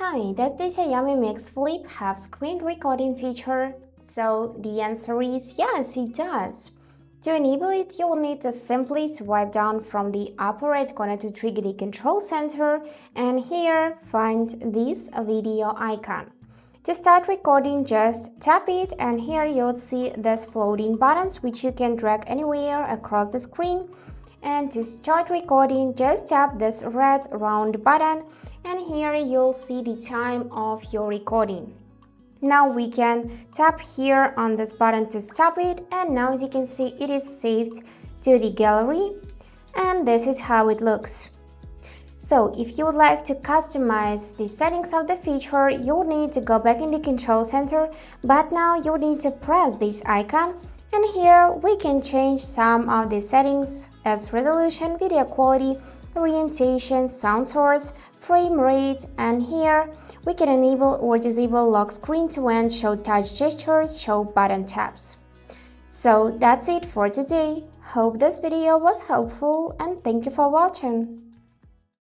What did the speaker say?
Hi, does the Xiaomi Mix Flip have screen recording feature? So the answer is yes, it does. To enable it, you will need to simply swipe down from the upper right corner to trigger the control center, and here find this video icon. To start recording, just tap it, and here you'll see these floating buttons which you can drag anywhere across the screen. And to start recording, just tap this red round button, and here you'll see the time of your recording. Now we can tap here on this button to stop it, and now as you can see it is saved to the gallery, and this is how it looks. So if you would like to customize the settings of the feature, you'll need to go back in the control center, but now you need to press this icon, and here we can change some of the settings as resolution, video quality, orientation, sound source, frame rate, and here we can enable or disable lock screen to end, show touch gestures, show button taps. So that's it for today. Hope this video was helpful and thank you for watching.